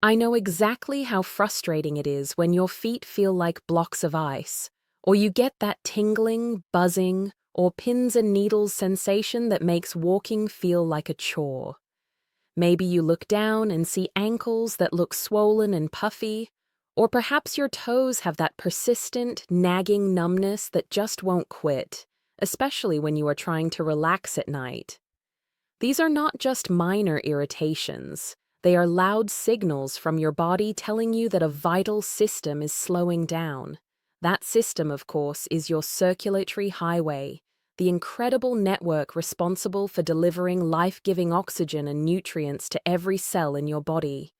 I know exactly how frustrating it is when your feet feel like blocks of ice, or you get that tingling, buzzing, or pins and needles sensation that makes walking feel like a chore. Maybe you look down and see ankles that look swollen and puffy, or perhaps your toes have that persistent, nagging numbness that just won't quit, especially when you are trying to relax at night. These are not just minor irritations. They are loud signals from your body telling you that a vital system is slowing down. That system, of course, is your circulatory highway, the incredible network responsible for delivering life-giving oxygen and nutrients to every cell in your body.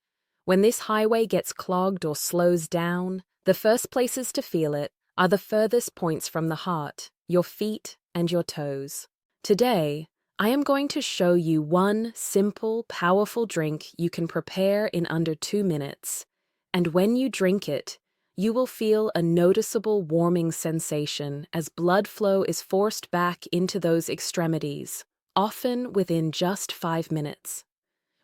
When this highway gets clogged or slows down, the first places to feel it are the furthest points from the heart, your feet and your toes. Today, I am going to show you one simple, powerful drink you can prepare in under 2 minutes. And when you drink it, you will feel a noticeable warming sensation as blood flow is forced back into those extremities, often within just 5 minutes.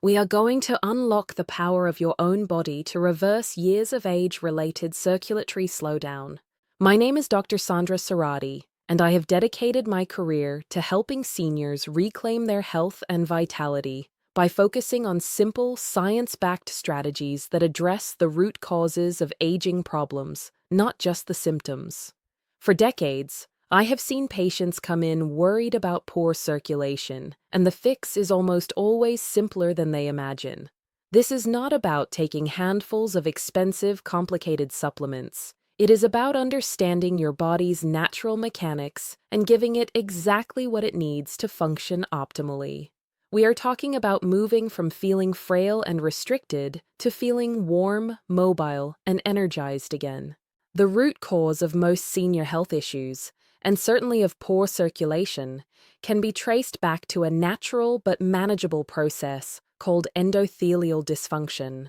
We are going to unlock the power of your own body to reverse years of age-related circulatory slowdown. My name is Dr. Sandra Serrati, and I have dedicated my career to helping seniors reclaim their health and vitality by focusing on simple, science-backed strategies that address the root causes of aging problems, not just the symptoms. For decades, I have seen patients come in worried about poor circulation, and the fix is almost always simpler than they imagine. This is not about taking handfuls of expensive, complicated supplements. It is about understanding your body's natural mechanics and giving it exactly what it needs to function optimally. We are talking about moving from feeling frail and restricted to feeling warm, mobile, and energized again. The root cause of most senior health issues, and certainly of poor circulation, can be traced back to a natural but manageable process called endothelial dysfunction.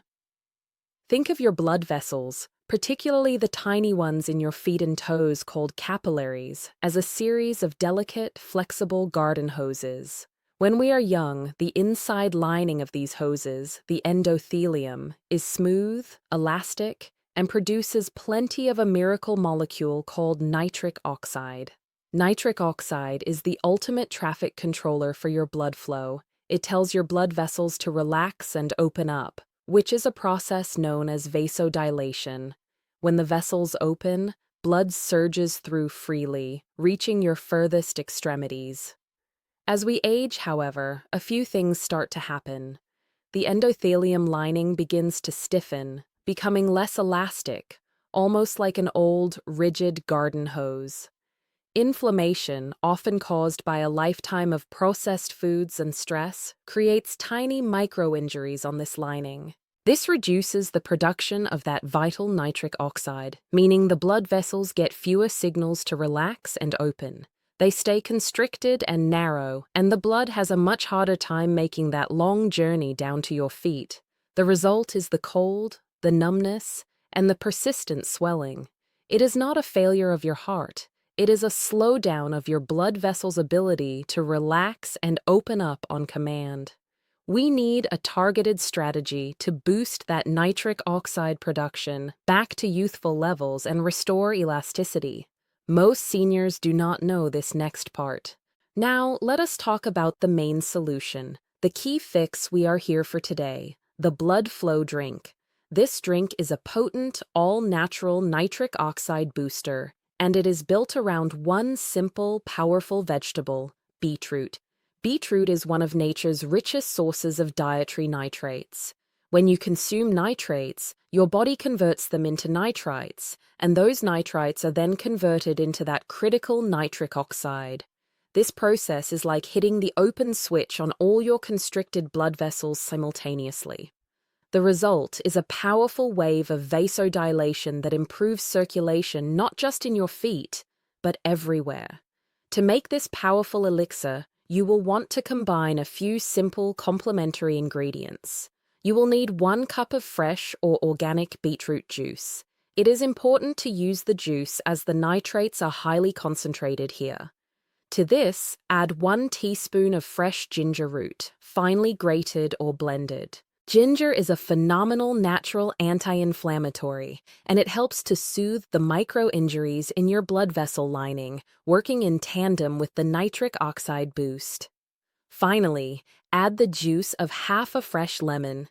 Think of your blood vessels, particularly the tiny ones in your feet and toes called capillaries, as a series of delicate, flexible garden hoses. When we are young, the inside lining of these hoses, the endothelium, is smooth, elastic, and produces plenty of a miracle molecule called nitric oxide. Nitric oxide is the ultimate traffic controller for your blood flow. It tells your blood vessels to relax and open up, which is a process known as vasodilation. When the vessels open, blood surges through freely, reaching your furthest extremities. As we age, however, a few things start to happen. The endothelium lining begins to stiffen, becoming less elastic, almost like an old, rigid garden hose. Inflammation, often caused by a lifetime of processed foods and stress, creates tiny micro-injuries on this lining. This reduces the production of that vital nitric oxide, meaning the blood vessels get fewer signals to relax and open. They stay constricted and narrow, and the blood has a much harder time making that long journey down to your feet. The result is the cold, the numbness, and the persistent swelling. It is not a failure of your heart. It is a slowdown of your blood vessels' ability to relax and open up on command. We need a targeted strategy to boost that nitric oxide production back to youthful levels and restore elasticity. Most seniors do not know this next part. Now, let us talk about the main solution, the key fix we are here for today, the blood flow drink. This drink is a potent, all-natural nitric oxide booster, and it is built around one simple, powerful vegetable, beetroot. Beetroot is one of nature's richest sources of dietary nitrates. When you consume nitrates, your body converts them into nitrites, and those nitrites are then converted into that critical nitric oxide. This process is like hitting the open switch on all your constricted blood vessels simultaneously. The result is a powerful wave of vasodilation that improves circulation not just in your feet, but everywhere. To make this powerful elixir, you will want to combine a few simple complementary ingredients. You will need 1 cup of fresh or organic beetroot juice. It is important to use the juice as the nitrates are highly concentrated here. To this, add 1 teaspoon of fresh ginger root, finely grated or blended. Ginger is a phenomenal natural anti-inflammatory, and it helps to soothe the micro-injuries in your blood vessel lining, working in tandem with the nitric oxide boost. Finally, add the juice of half a fresh lemon.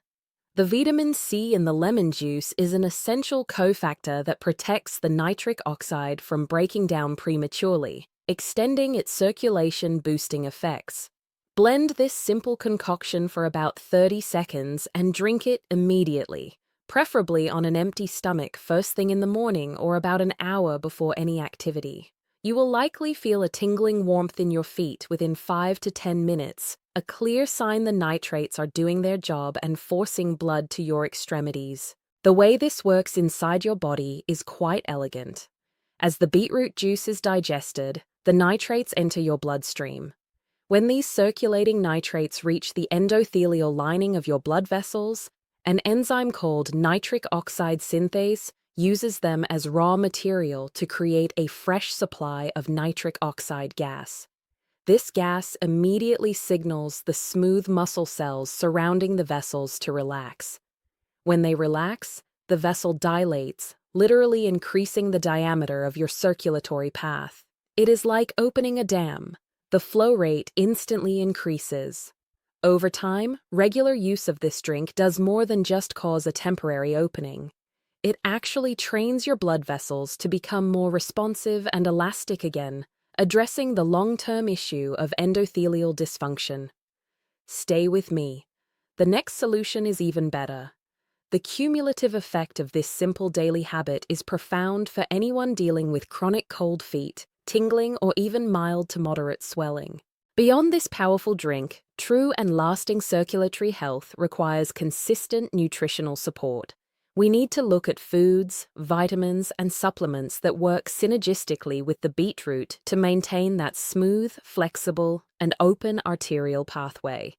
The vitamin C in the lemon juice is an essential cofactor that protects the nitric oxide from breaking down prematurely, extending its circulation-boosting effects. Blend this simple concoction for about 30 seconds and drink it immediately, preferably on an empty stomach first thing in the morning or about an hour before any activity. You will likely feel a tingling warmth in your feet within 5 to 10 minutes, a clear sign the nitrates are doing their job and forcing blood to your extremities. The way this works inside your body is quite elegant. As the beetroot juice is digested, the nitrates enter your bloodstream. When these circulating nitrates reach the endothelial lining of your blood vessels, an enzyme called nitric oxide synthase uses them as raw material to create a fresh supply of nitric oxide gas. This gas immediately signals the smooth muscle cells surrounding the vessels to relax. When they relax, the vessel dilates, literally increasing the diameter of your circulatory path. It is like opening a dam. The flow rate instantly increases. Over time, regular use of this drink does more than just cause a temporary opening. It actually trains your blood vessels to become more responsive and elastic again, addressing the long-term issue of endothelial dysfunction. Stay with me. The next solution is even better. The cumulative effect of this simple daily habit is profound for anyone dealing with chronic cold feet, tingling, or even mild to moderate swelling. Beyond this powerful drink, true and lasting circulatory health requires consistent nutritional support. We need to look at foods, vitamins, and supplements that work synergistically with the beetroot to maintain that smooth, flexible, and open arterial pathway.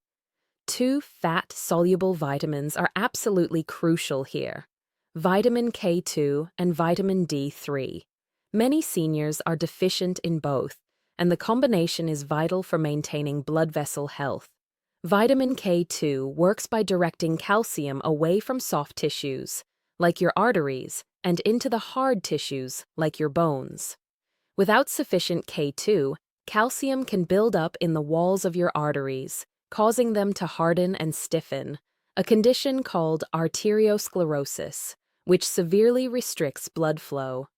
2 fat-soluble vitamins are absolutely crucial here: vitamin K2 and vitamin D3. Many seniors are deficient in both, and the combination is vital for maintaining blood vessel health. Vitamin K2 works by directing calcium away from soft tissues, like your arteries, and into the hard tissues, like your bones. Without sufficient K2, calcium can build up in the walls of your arteries, causing them to harden and stiffen, a condition called arteriosclerosis, which severely restricts blood flow.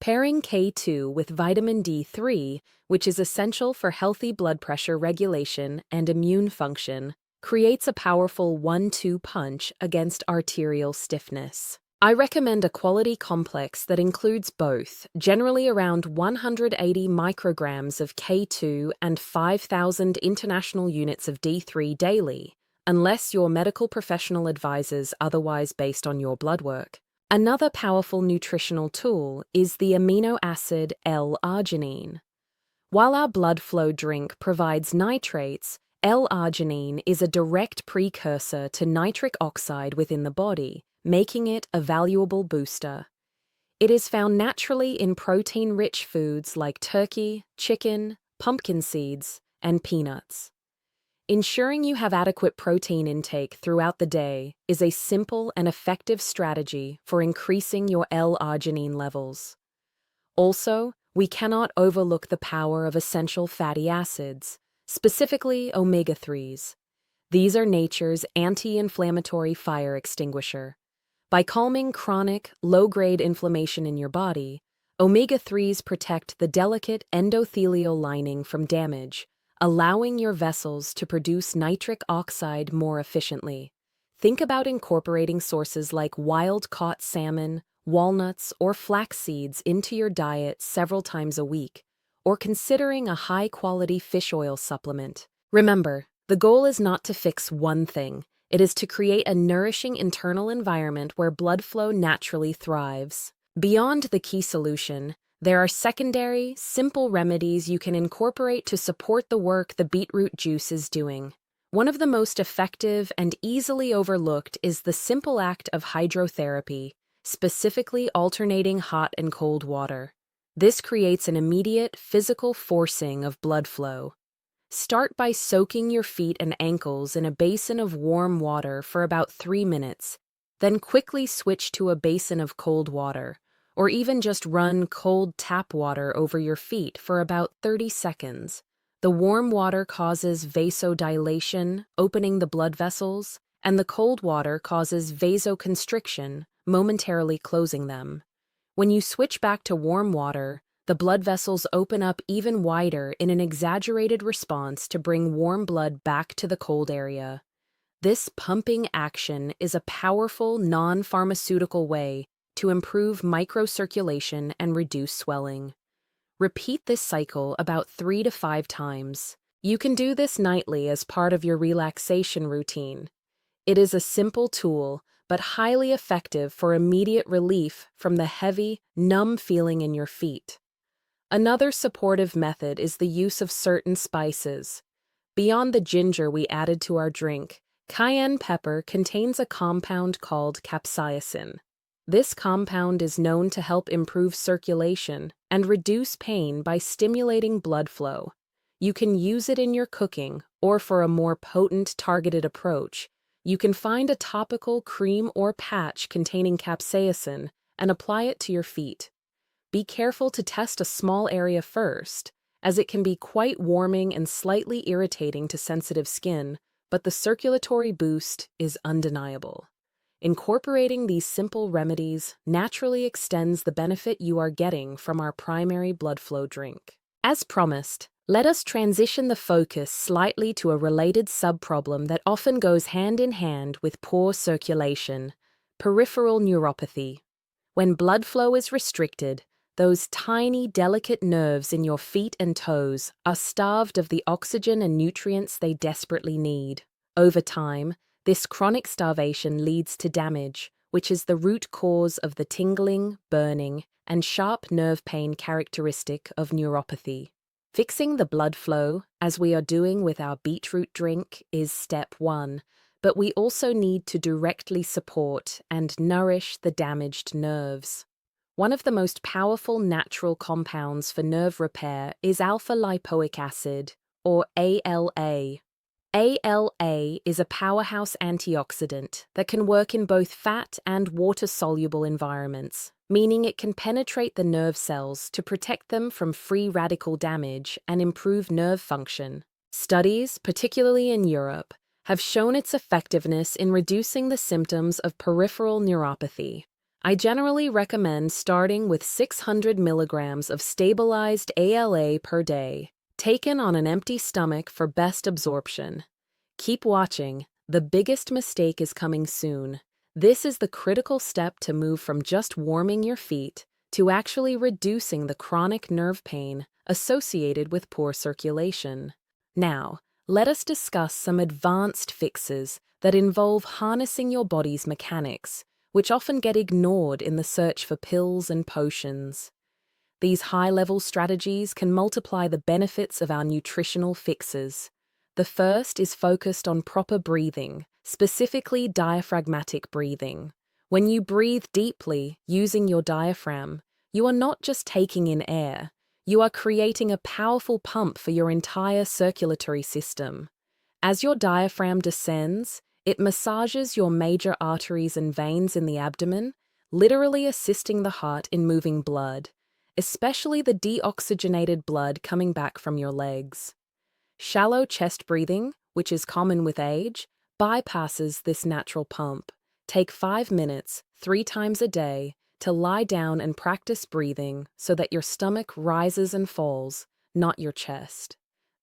Pairing K2 with vitamin D3, which is essential for healthy blood pressure regulation and immune function, creates a powerful 1-2 punch against arterial stiffness. I recommend a quality complex that includes both, generally around 180 micrograms of K2 and 5,000 international units of D3 daily, unless your medical professional advises otherwise based on your blood work. Another powerful nutritional tool is the amino acid L-arginine. While our blood flow drink provides nitrates, L-arginine is a direct precursor to nitric oxide within the body, making it a valuable booster. It is found naturally in protein-rich foods like turkey, chicken, pumpkin seeds, and peanuts. Ensuring you have adequate protein intake throughout the day is a simple and effective strategy for increasing your L-arginine levels. Also, we cannot overlook the power of essential fatty acids, specifically omega-3s. These are nature's anti-inflammatory fire extinguisher. By calming chronic, low-grade inflammation in your body, omega-3s protect the delicate endothelial lining from damage, allowing your vessels to produce nitric oxide more efficiently. Think about incorporating sources like wild-caught salmon, walnuts, or flax seeds into your diet several times a week, or considering a high-quality fish oil supplement. Remember, the goal is not to fix one thing. It is to create a nourishing internal environment where blood flow naturally thrives. Beyond the key solution, there are secondary, simple remedies you can incorporate to support the work the beetroot juice is doing. One of the most effective and easily overlooked is the simple act of hydrotherapy, specifically alternating hot and cold water. This creates an immediate physical forcing of blood flow. Start by soaking your feet and ankles in a basin of warm water for about 3 minutes, then quickly switch to a basin of cold water, or even just run cold tap water over your feet for about 30 seconds. The warm water causes vasodilation, opening the blood vessels, and the cold water causes vasoconstriction, momentarily closing them. When you switch back to warm water, the blood vessels open up even wider in an exaggerated response to bring warm blood back to the cold area. This pumping action is a powerful, non-pharmaceutical way to improve microcirculation and reduce swelling. Repeat this cycle about 3 to 5 times. You can do this nightly as part of your relaxation routine. It is a simple tool, but highly effective for immediate relief from the heavy, numb feeling in your feet. Another supportive method is the use of certain spices. Beyond the ginger we added to our drink, cayenne pepper contains a compound called capsaicin. This compound is known to help improve circulation and reduce pain by stimulating blood flow. You can use it in your cooking, or for a more potent, targeted approach, you can find a topical cream or patch containing capsaicin and apply it to your feet. Be careful to test a small area first, as it can be quite warming and slightly irritating to sensitive skin, but the circulatory boost is undeniable. Incorporating these simple remedies naturally extends the benefit you are getting from our primary blood flow drink. As promised, let us transition the focus slightly to a related subproblem that often goes hand in hand with poor circulation: peripheral neuropathy. When blood flow is restricted, those tiny, delicate nerves in your feet and toes are starved of the oxygen and nutrients they desperately need. Over time, this chronic starvation leads to damage, which is the root cause of the tingling, burning, and sharp nerve pain characteristic of neuropathy. Fixing the blood flow, as we are doing with our beetroot drink, is step 1, but we also need to directly support and nourish the damaged nerves. One of the most powerful natural compounds for nerve repair is alpha-lipoic acid, or ALA. ALA is a powerhouse antioxidant that can work in both fat and water-soluble environments, meaning it can penetrate the nerve cells to protect them from free radical damage and improve nerve function. Studies, particularly in Europe, have shown its effectiveness in reducing the symptoms of peripheral neuropathy. I generally recommend starting with 600 milligrams of stabilized ALA per day, taken on an empty stomach for best absorption. Keep watching. The biggest mistake is coming soon. This is the critical step to move from just warming your feet to actually reducing the chronic nerve pain associated with poor circulation. Now, let us discuss some advanced fixes that involve harnessing your body's mechanics, which often get ignored in the search for pills and potions. These high-level strategies can multiply the benefits of our nutritional fixes. The first is focused on proper breathing, specifically diaphragmatic breathing. When you breathe deeply using your diaphragm, you are not just taking in air, you are creating a powerful pump for your entire circulatory system. As your diaphragm descends, it massages your major arteries and veins in the abdomen, literally assisting the heart in moving blood, especially the deoxygenated blood coming back from your legs. Shallow chest breathing, which is common with age, bypasses this natural pump. Take 5 minutes, 3 times a day, to lie down and practice breathing so that your stomach rises and falls, not your chest.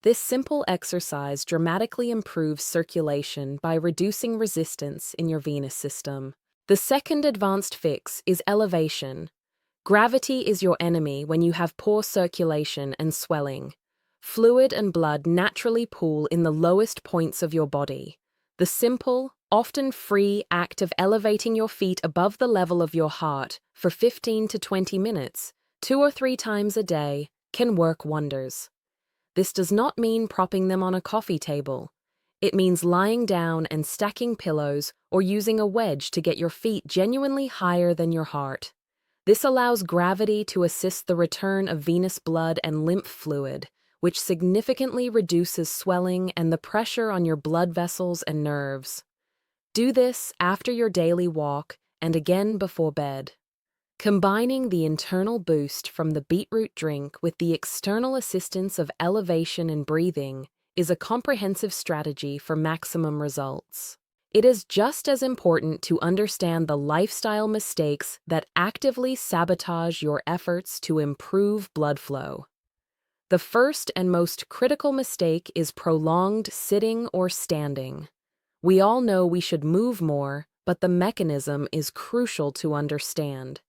This simple exercise dramatically improves circulation by reducing resistance in your venous system. The second advanced fix is elevation. Gravity is your enemy when you have poor circulation and swelling. Fluid and blood naturally pool in the lowest points of your body. The simple, often free act of elevating your feet above the level of your heart for 15 to 20 minutes, 2 or 3 times a day, can work wonders. This does not mean propping them on a coffee table. It means lying down and stacking pillows or using a wedge to get your feet genuinely higher than your heart. This allows gravity to assist the return of venous blood and lymph fluid, which significantly reduces swelling and the pressure on your blood vessels and nerves. Do this after your daily walk and again before bed. Combining the internal boost from the beetroot drink with the external assistance of elevation and breathing is a comprehensive strategy for maximum results. It is just as important to understand the lifestyle mistakes that actively sabotage your efforts to improve blood flow. The first and most critical mistake is prolonged sitting or standing. We all know we should move more, but the mechanism is crucial to understand.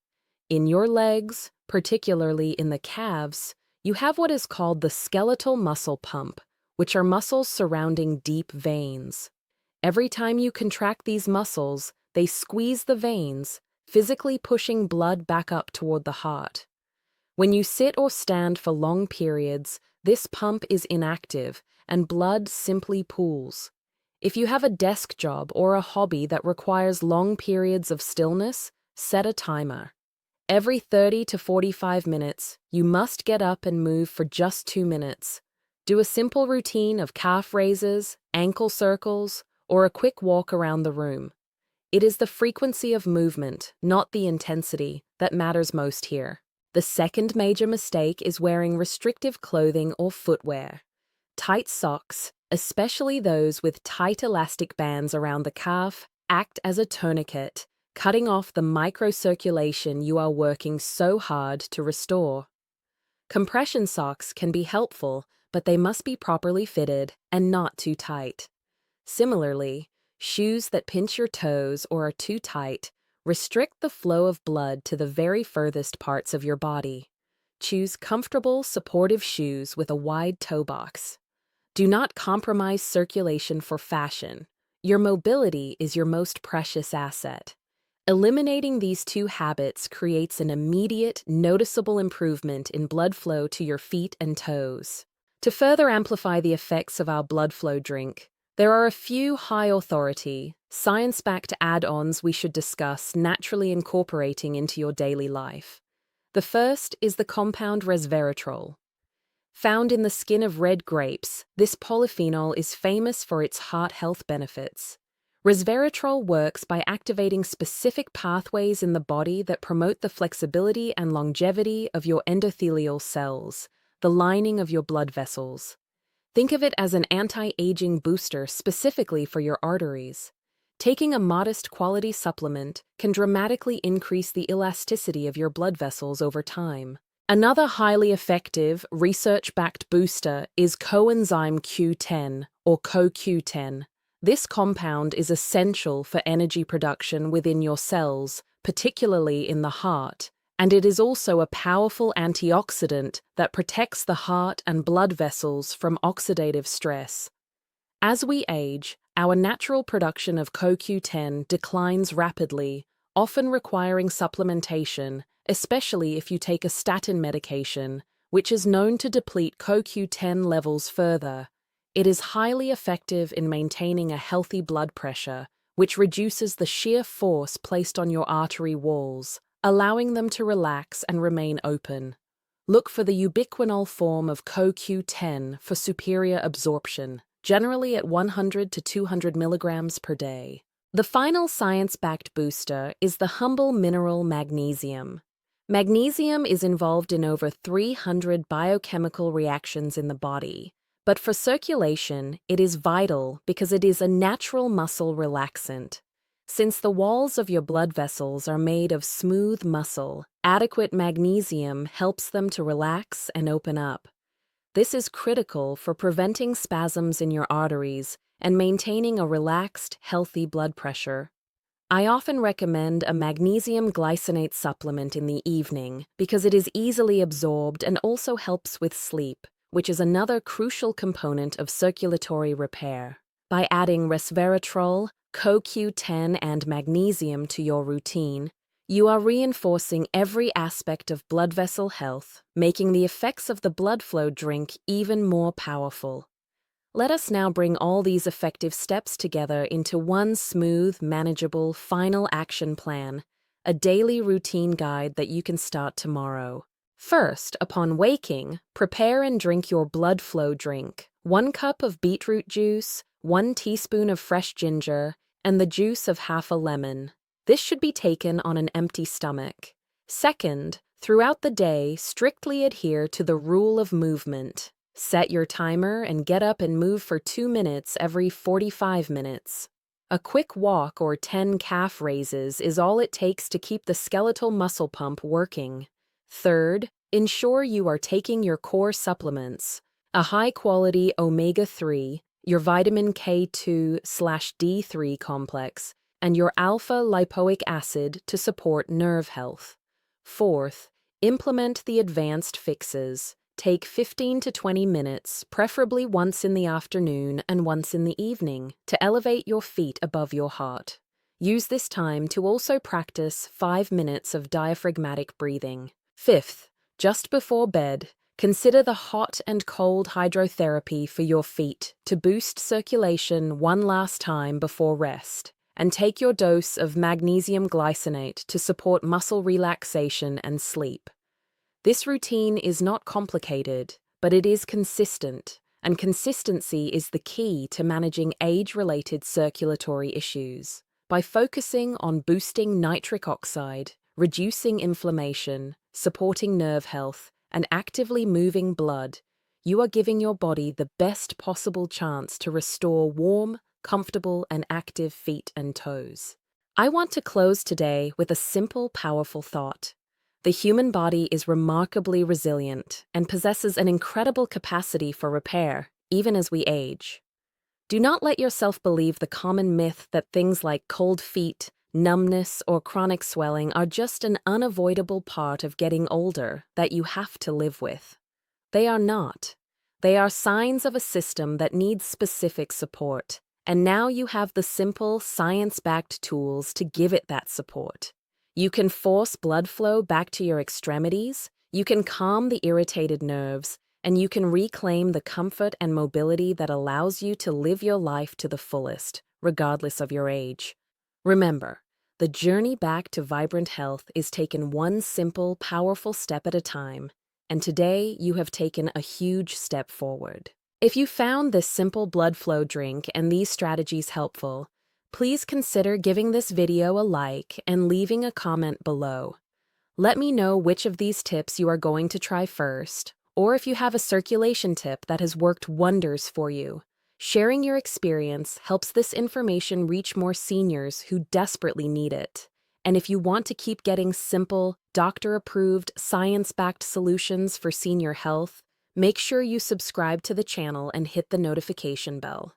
In your legs, particularly in the calves, you have what is called the skeletal muscle pump, which are muscles surrounding deep veins. Every time you contract these muscles, they squeeze the veins, physically pushing blood back up toward the heart. When you sit or stand for long periods, this pump is inactive and blood simply pools. If you have a desk job or a hobby that requires long periods of stillness, set a timer. Every 30 to 45 minutes, you must get up and move for just 2 minutes. Do a simple routine of calf raises, ankle circles, or a quick walk around the room. It is the frequency of movement, not the intensity, that matters most here. The second major mistake is wearing restrictive clothing or footwear. Tight socks, especially those with tight elastic bands around the calf, act as a tourniquet, cutting off the microcirculation you are working so hard to restore. Compression socks can be helpful, but they must be properly fitted and not too tight. Similarly, shoes that pinch your toes or are too tight restrict the flow of blood to the very furthest parts of your body. Choose comfortable, supportive shoes with a wide toe box. Do not compromise circulation for fashion. Your mobility is your most precious asset. Eliminating these two habits creates an immediate, noticeable improvement in blood flow to your feet and toes. To further amplify the effects of our blood flow drink, there are a few high-authority, science-backed add-ons we should discuss naturally incorporating into your daily life. The first is the compound resveratrol. Found in the skin of red grapes, this polyphenol is famous for its heart health benefits. Resveratrol works by activating specific pathways in the body that promote the flexibility and longevity of your endothelial cells, the lining of your blood vessels. Think of it as an anti-aging booster specifically for your arteries. Taking a modest quality supplement can dramatically increase the elasticity of your blood vessels over time. Another highly effective, research-backed booster is coenzyme Q10, or CoQ10. This compound is essential for energy production within your cells, particularly in the heart, and it is also a powerful antioxidant that protects the heart and blood vessels from oxidative stress. As we age, our natural production of CoQ10 declines rapidly, often requiring supplementation, especially if you take a statin medication, which is known to deplete CoQ10 levels further. It is highly effective in maintaining a healthy blood pressure, which reduces the shear force placed on your artery walls, allowing them to relax and remain open. Look for the ubiquinol form of CoQ10 for superior absorption, generally at 100 to 200 milligrams per day. The final science-backed booster is the humble mineral magnesium. Magnesium is involved in over 300 biochemical reactions in the body. But for circulation, it is vital because it is a natural muscle relaxant. Since the walls of your blood vessels are made of smooth muscle, adequate magnesium helps them to relax and open up. This is critical for preventing spasms in your arteries and maintaining a relaxed, healthy blood pressure. I often recommend a magnesium glycinate supplement in the evening because it is easily absorbed and also helps with sleep, which is another crucial component of circulatory repair. By adding resveratrol, CoQ10, and magnesium to your routine, you are reinforcing every aspect of blood vessel health, making the effects of the blood flow drink even more powerful. Let us now bring all these effective steps together into one smooth, manageable, final action plan, a daily routine guide that you can start tomorrow. First, upon waking, prepare and drink your blood flow drink. 1 cup of beetroot juice, 1 teaspoon of fresh ginger, and the juice of half a lemon. This should be taken on an empty stomach. Second, throughout the day, strictly adhere to the rule of movement. Set your timer and get up and move for 2 minutes every 45 minutes. A quick walk or 10 calf raises is all it takes to keep the skeletal muscle pump working. Third, ensure you are taking your core supplements, a high-quality omega-3, your vitamin K2/D3 complex, and your alpha-lipoic acid to support nerve health. Fourth, implement the advanced fixes. Take 15 to 20 minutes, preferably once in the afternoon and once in the evening, to elevate your feet above your heart. Use this time to also practice 5 minutes of diaphragmatic breathing. Fifth, just before bed, consider the hot and cold hydrotherapy for your feet to boost circulation one last time before rest, and take your dose of magnesium glycinate to support muscle relaxation and sleep. This routine is not complicated, but it is consistent, and consistency is the key to managing age-related circulatory issues. By focusing on boosting nitric oxide, reducing inflammation, supporting nerve health, and actively moving blood, you are giving your body the best possible chance to restore warm, comfortable, and active feet and toes. I want to close today with a simple, powerful thought. The human body is remarkably resilient and possesses an incredible capacity for repair, even as we age. Do not let yourself believe the common myth that things like cold feet, numbness, or chronic swelling are just an unavoidable part of getting older that you have to live with. They are not. They are signs of a system that needs specific support, and now you have the simple, science-backed tools to give it that support. You can force blood flow back to your extremities, you can calm the irritated nerves, and you can reclaim the comfort and mobility that allows you to live your life to the fullest, regardless of your age. Remember, the journey back to vibrant health is taken one simple, powerful step at a time, and today you have taken a huge step forward. If you found this simple blood flow drink and these strategies helpful, please consider giving this video a like and leaving a comment below. Let me know which of these tips you are going to try first, or if you have a circulation tip that has worked wonders for you. Sharing your experience helps this information reach more seniors who desperately need it. And if you want to keep getting simple, doctor-approved, science-backed solutions for senior health, make sure you subscribe to the channel and hit the notification bell.